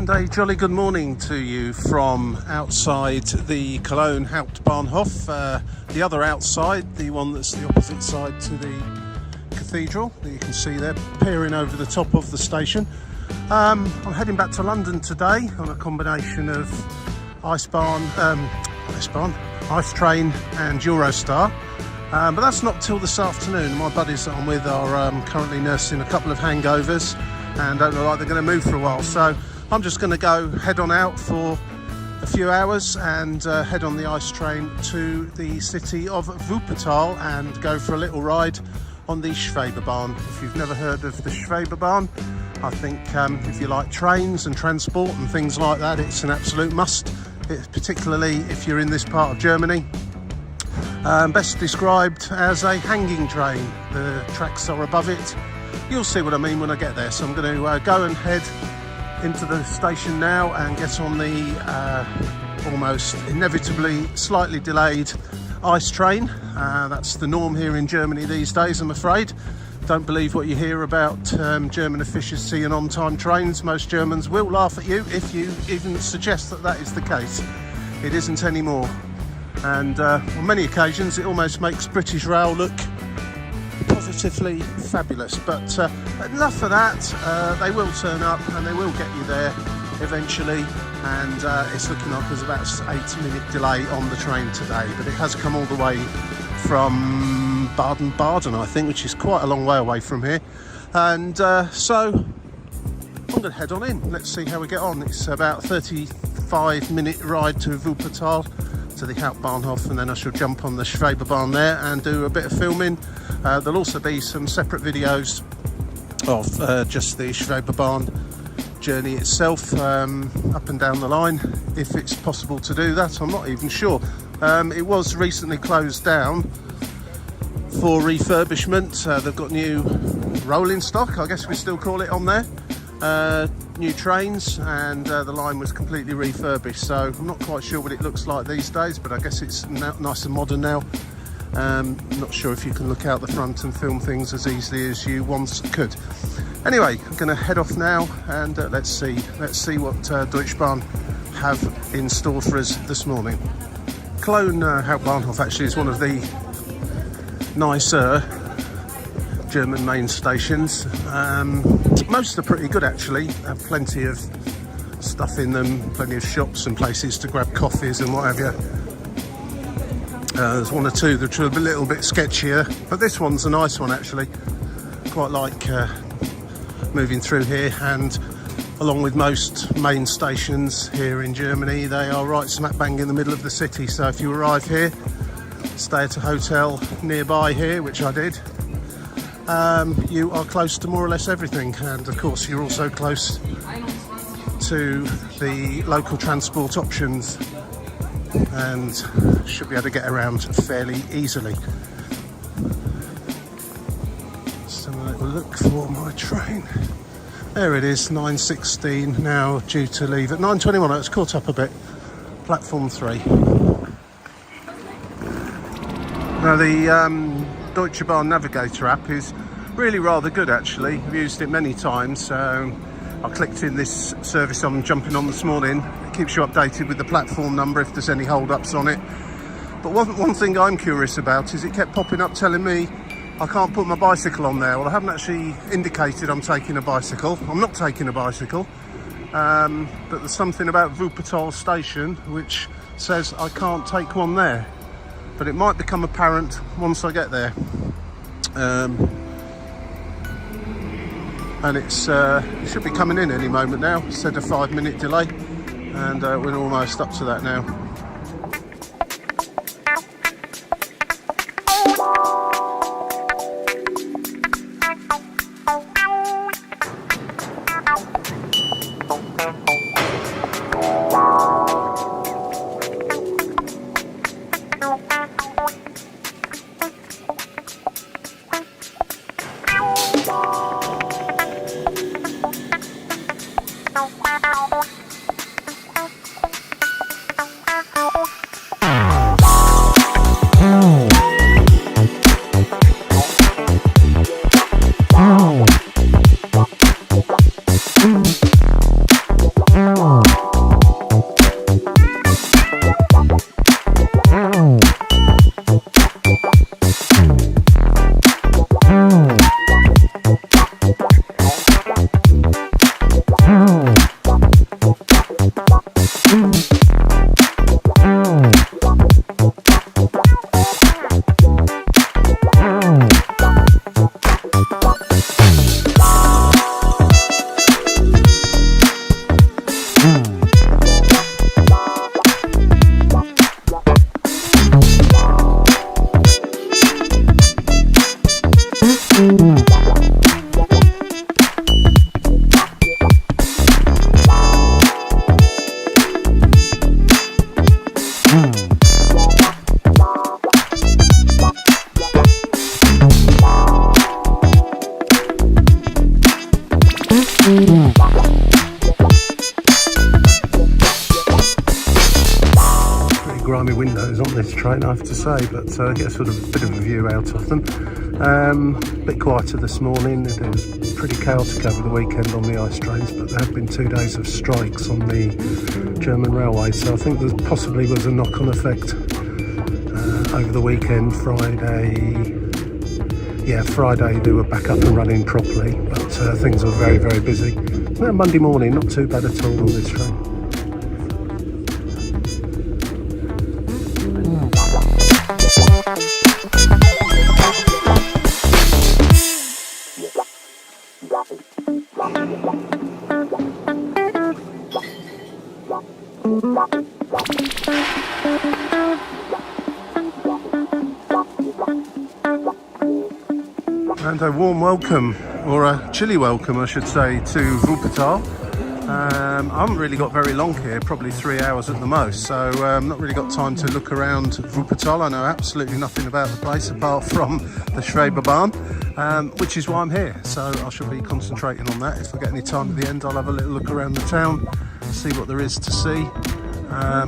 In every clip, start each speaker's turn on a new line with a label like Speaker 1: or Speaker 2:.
Speaker 1: And a jolly good morning to you from outside the Cologne Hauptbahnhof, the other outside, the one that's the opposite side to the cathedral that you can see there peering over the top of the station. I'm heading back to London today on a combination of ice train and Eurostar, but that's not till this afternoon. My buddies that I'm with are currently nursing a couple of hangovers and don't look like they're going to move for a while, so I'm just going to go head on out for a few hours and head on the ice train to the city of Wuppertal and go for a little ride on the Schwebebahn. If you've never heard of the Schwebebahn, I think if you like trains and transport and things like that, it's an absolute must, particularly if you're in this part of Germany. Best described as a hanging train. The tracks are above it. You'll see what I mean when I get there. So I'm going to go and head into the station now and get on the almost inevitably slightly delayed ice train. That's the norm here in Germany these days, I'm afraid. Don't believe what you hear about German efficiency and on-time trains. Most Germans will laugh at you if you even suggest that that is the case. It isn't anymore, and on many occasions it almost makes British Rail look positively fabulous, but enough of that. They will turn up and they will get you there eventually, and it's looking like there's about an 8-minute delay on the train today, but it has come all the way from Baden-Baden, I think, which is quite a long way away from here, and so I'm going to head on in. Let's see how we get on. It's about a 35-minute ride to Wuppertal, to the Hauptbahnhof, and then I shall jump on the Schwebebahn there and do a bit of filming. There'll also be some separate videos of just the Schwebebahn journey itself, up and down the line, if it's possible to do that. I'm not even sure. It was recently closed down for refurbishment. They've got new rolling stock, I guess we still call it, on there. New trains, and the line was completely refurbished, so I'm not quite sure what it looks like these days, but I guess it's nice and modern now. Not sure if you can look out the front and film things as easily as you once could. Anyway, I'm going to head off now, and let's see what Deutsche Bahn have in store for us this morning. Cologne Hauptbahnhof actually is one of the nicer German main stations. Most are pretty good actually, have plenty of stuff in them, plenty of shops and places to grab coffees and what have you. There's one or two that are a little bit sketchier, but this one's a nice one actually. Quite like moving through here, and along with most main stations here in Germany, they are right smack bang in the middle of the city. So if you arrive here, stay at a hotel nearby here, which I did, you are close to more or less everything, and of course you're also close to the local transport options and should be able to get around fairly easily. So we'll look for my train. There it is, 9:16, now due to leave at 9:21. It's caught up a bit. Platform 3. Now the Deutsche Bahn Navigator app is really rather good actually. I've used it many times. I clicked in this service I'm jumping on this morning. It keeps you updated with the platform number if there's any hold-ups on it. But one thing I'm curious about is it kept popping up telling me I can't put my bicycle on there. Well, I haven't actually indicated I'm taking a bicycle. I'm not taking a bicycle. But there's something about Wuppertal station which says I can't take one there. But it might become apparent once I get there. And it should be coming in any moment now. It said a 5-minute delay, and we're almost up to that now. Pretty grimy windows on this train, I have to say, but get a sort of bit of a view out of them. Bit quieter this morning. It was pretty chaotic over the weekend on the ice trains, but there have been 2 days of strikes on the German railway, so I think there possibly was a knock-on effect over the weekend. Friday they were back up and running properly, but things were very, very busy. Monday morning, not too bad at all on this train. And a warm welcome, or a chilly welcome I should say, to Wuppertal. I haven't really got very long here, probably 3 hours at the most, so not really got time to look around Wuppertal. I know absolutely nothing about the place apart from the Schwebebahn, which is why I'm here, so I shall be concentrating on that. If I get any time at the end, I'll have a little look around the town, see what there is to see.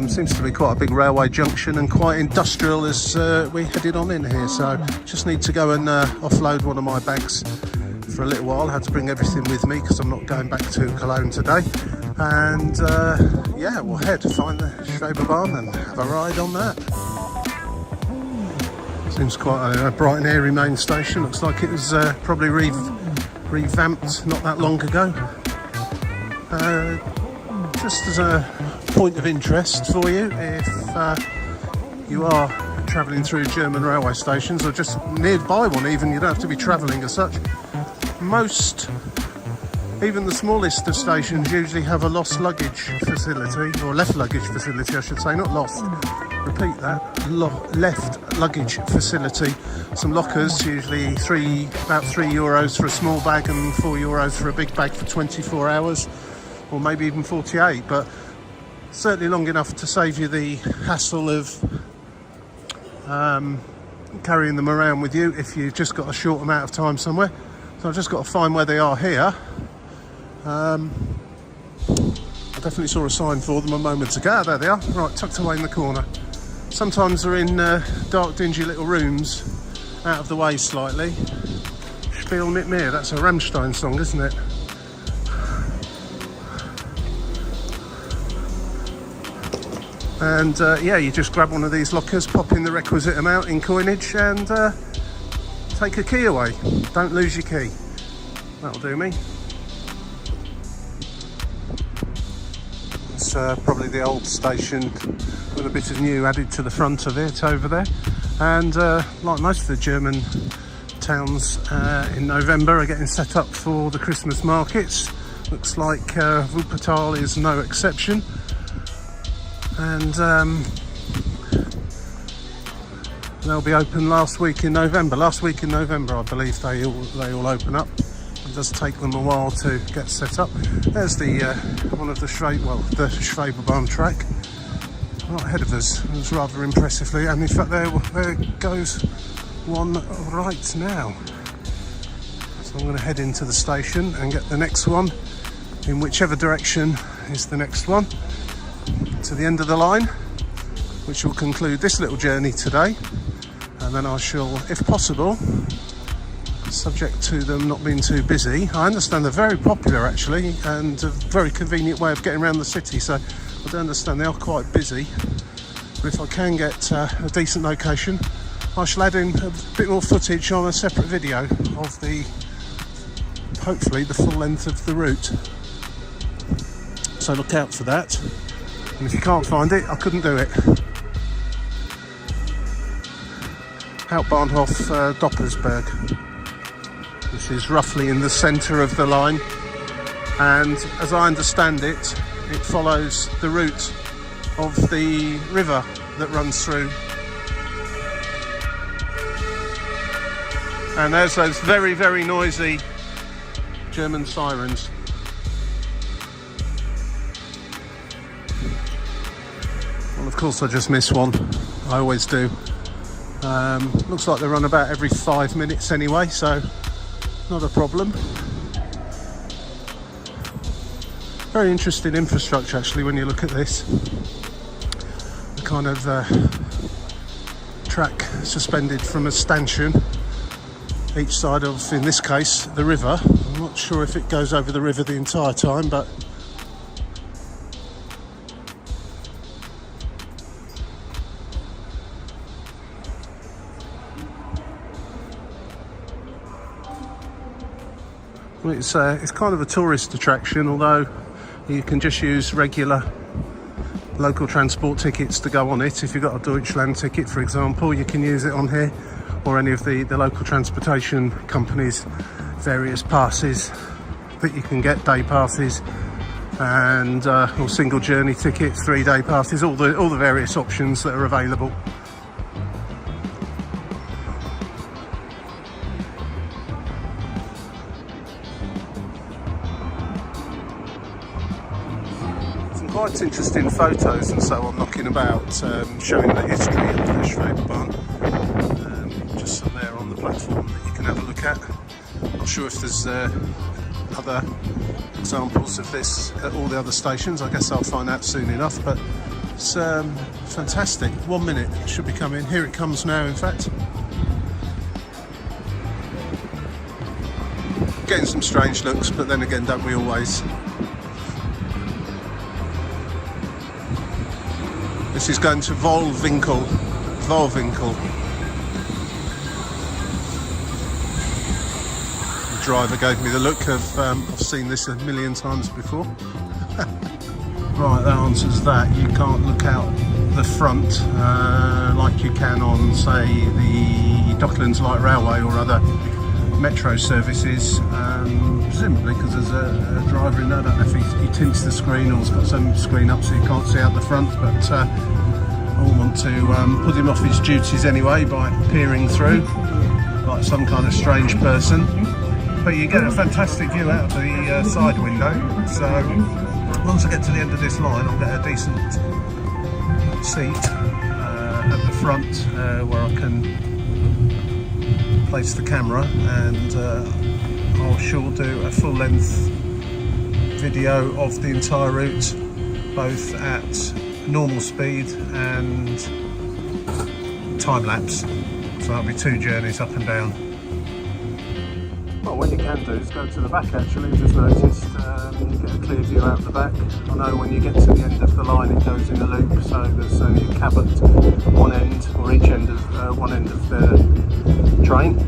Speaker 1: Seems to be quite a big railway junction and quite industrial as we headed on in here, so just need to go and offload one of my bags for a little while. I had to bring everything with me because I'm not going back to Cologne today, and yeah, we'll head to find the Schwebebahn and have a ride on that. Seems quite a bright and airy main station. Looks like it was probably revamped not that long ago. Just as a point of interest for you, if you are travelling through German railway stations, or just nearby one even, you don't have to be travelling as such. Most, even the smallest of stations, usually have a lost luggage facility, or left luggage facility I should say, not lost, repeat that, left luggage facility. Some lockers, usually about €3 for a small bag and €4 for a big bag for 24 hours, or maybe even 48, but certainly long enough to save you the hassle of carrying them around with you if you've just got a short amount of time somewhere. So I've just got to find where they are here. I definitely saw a sign for them a moment ago. Ah, there they are, right, tucked away in the corner. Sometimes they're in dark, dingy little rooms, out of the way slightly. Spiel mit mir, that's a Rammstein song, isn't it? And yeah, you just grab one of these lockers, pop in the requisite amount in coinage, and take a key away. Don't lose your key. That'll do me. It's probably the old station with a bit of new added to the front of it over there. And like most of the German towns in November are getting set up for the Christmas markets. Looks like Wuppertal is no exception. And they'll be open last week in November. Last week in November, I believe they all open up. It does take them a while to get set up. There's the one of the Schwebebahn track right ahead of us. It was rather impressively, and in fact there goes one right now. So I'm going to head into the station and get the next one in whichever direction is the next one, to the end of the line, which will conclude this little journey today. And then I shall, if possible, subject to them not being too busy. I understand they're very popular actually, and a very convenient way of getting around the city, so I do understand they are quite busy. But if I can get a decent location, I shall add in a bit more footage on a separate video of hopefully the full length of the route. So look out for that. And if you can't find it, I couldn't do it. Hauptbahnhof Doppersberg, which is roughly in the centre of the line, and as I understand it, it follows the route of the river that runs through. And there's those very, very noisy German sirens. Well, of course I just missed one. I always do. Looks like they run about every 5 minutes anyway, so not a problem. Very interesting infrastructure actually when you look at this. The kind of track suspended from a stanchion each side of, in this case, the river. I'm not sure if it goes over the river the entire time, but it's kind of a tourist attraction, although you can just use regular local transport tickets to go on it. If you've got a Deutschland ticket, for example, you can use it on here, or any of the local transportation companies' various passes that you can get, day passes and or single journey tickets, 3-day passes, all the various options that are available. Quite interesting photos and so on knocking about, showing the history of the Schwebebahn. Just some there on the platform that you can have a look at. Not sure if there's other examples of this at all the other stations. I guess I'll find out soon enough, but it's fantastic. 1 minute, it should be coming. Here it comes now, in fact. Getting some strange looks, but then again, don't we always? This is going to Volwinkel. The driver gave me the look of, I've seen this a million times before. Right, that answers that. You can't look out the front like you can on, say, the Docklands Light Railway or other metro services, presumably because there's a driver in there. I don't know if he tints the screen or has got some screen up so you can't see out the front, but I want to put him off his duties anyway by peering through like some kind of strange person. But you get a fantastic view out of the side window, so once I get to the end of this line I'll get a decent seat at the front where I can place the camera, and I'll sure do a full-length video of the entire route, both at normal speed and time-lapse, so that'll be 2 journeys up and down. Well, what you can do is go to the back actually. I've just noticed you get a clear view out the back. I know when you get to the end of the line it goes in a loop, so there's only a cab at one end, or each end of one end of the train.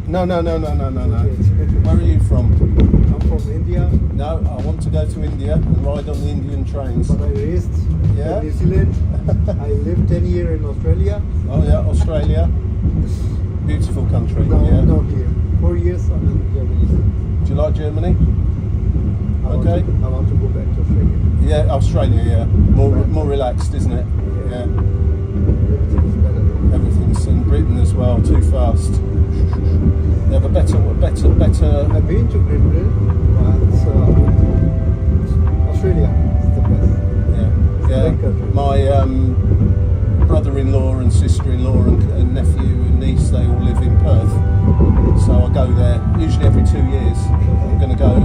Speaker 1: No. Where are you from?
Speaker 2: I'm from India.
Speaker 1: No, I want to go to India and ride on the Indian trains.
Speaker 2: But I raised in New Zealand. I lived 10 years in Australia.
Speaker 1: Oh yeah, Australia. Beautiful country.
Speaker 2: No,
Speaker 1: yeah.
Speaker 2: not here. 4 years I'm in Germany.
Speaker 1: Do you like Germany?
Speaker 2: I want to go back to Australia.
Speaker 1: Yeah, Australia, yeah. More relaxed, isn't it? Yeah.
Speaker 2: Everything's better.
Speaker 1: Everything's in Britain as well, too fast. They have a better.
Speaker 2: I've been to Britain, but Australia is the best.
Speaker 1: Yeah. My brother-in-law and sister-in-law and nephew and niece, they all live in Perth. So I go there usually every 2 years. I'm going to go,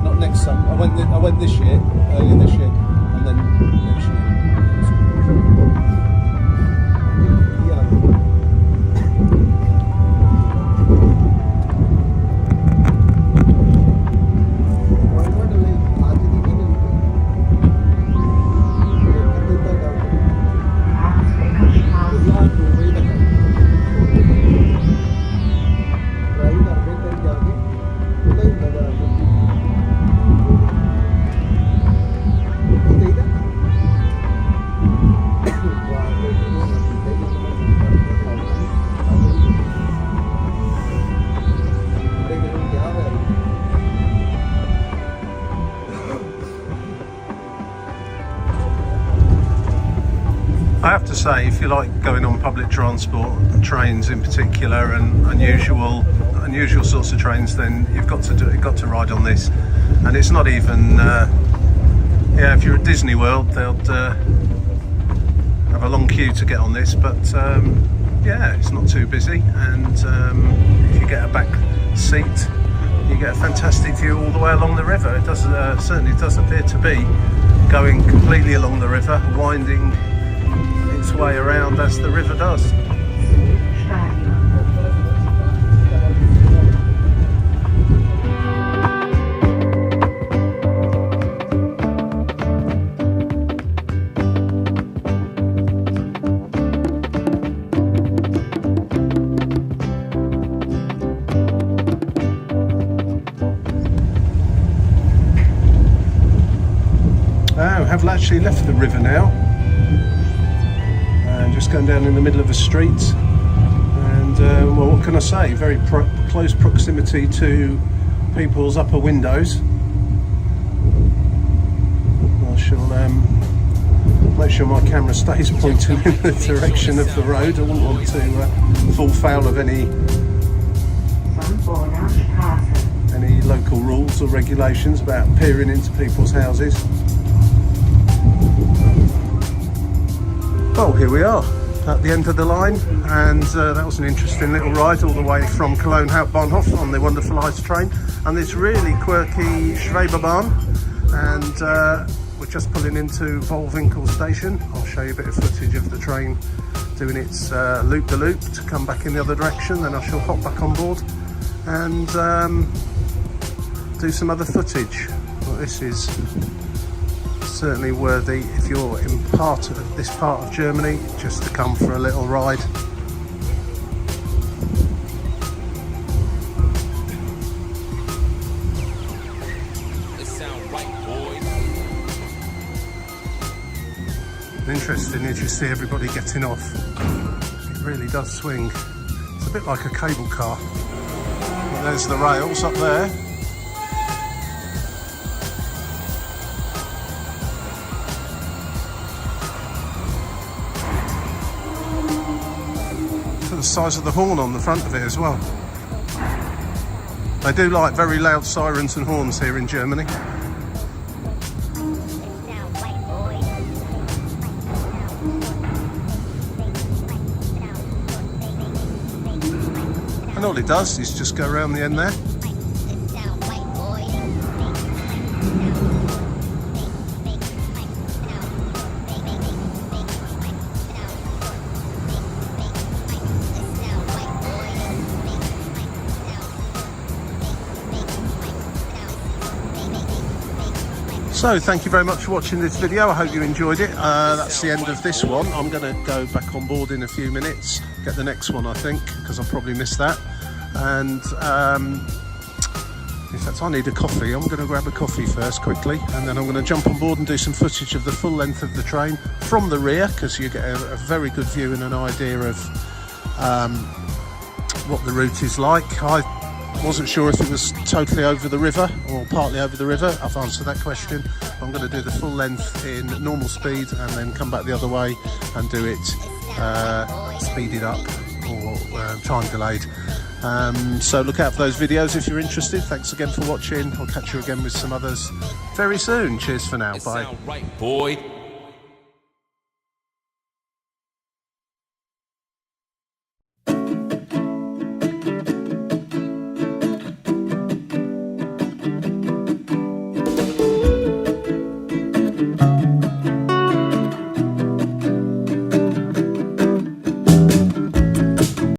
Speaker 1: not next summer. I went this year, earlier this year, and then next year. I have to say, if you like going on public transport, trains in particular, and unusual sorts of trains, then you've got to ride on this. And it's not even, if you're at Disney World, they'll have a long queue to get on this, but yeah, it's not too busy, and if you get a back seat, you get a fantastic view all the way along the river. It does certainly does appear to be going completely along the river, winding its way around as the river does. Have actually left the river now, and just going down in the middle of a street, and well, what can I say, very close proximity to people's upper windows. I shall make sure my camera stays pointing in the direction of the road. I wouldn't want to fall foul of any local rules or regulations about peering into people's houses. Well, here we are at the end of the line, and that was an interesting little ride all the way from Cologne Hauptbahnhof on the wonderful ice train, and this really quirky Schwebebahn, and we're just pulling into Wolfenwinkel station. I'll show you a bit of footage of the train doing its loop-the-loop to come back in the other direction, then I shall hop back on board and do some other footage. Well, this is certainly worthy, if you're in this part of Germany, just to come for a little ride. Interesting as you see everybody getting off. It really does swing. It's a bit like a cable car. But there's the rails up there. The size of the horn on the front of it as well. They do like very loud sirens and horns here in Germany. And all it does is just go around the end there. So thank you very much for watching this video. I hope you enjoyed it. That's the end of this one. I'm going to go back on board in a few minutes, get the next one I think, because I'll probably miss that. And in fact I need a coffee. I'm going to grab a coffee first quickly, and then I'm going to jump on board and do some footage of the full length of the train from the rear, because you get a very good view and an idea of what the route is like. I wasn't sure if it was totally over the river or partly over the river. I've answered that question. I'm going to do the full length in normal speed and then come back the other way and do it speeded up or time delayed. So look out for those videos if you're interested. Thanks again for watching. I'll catch you again with some others very soon. Cheers for now. Bye.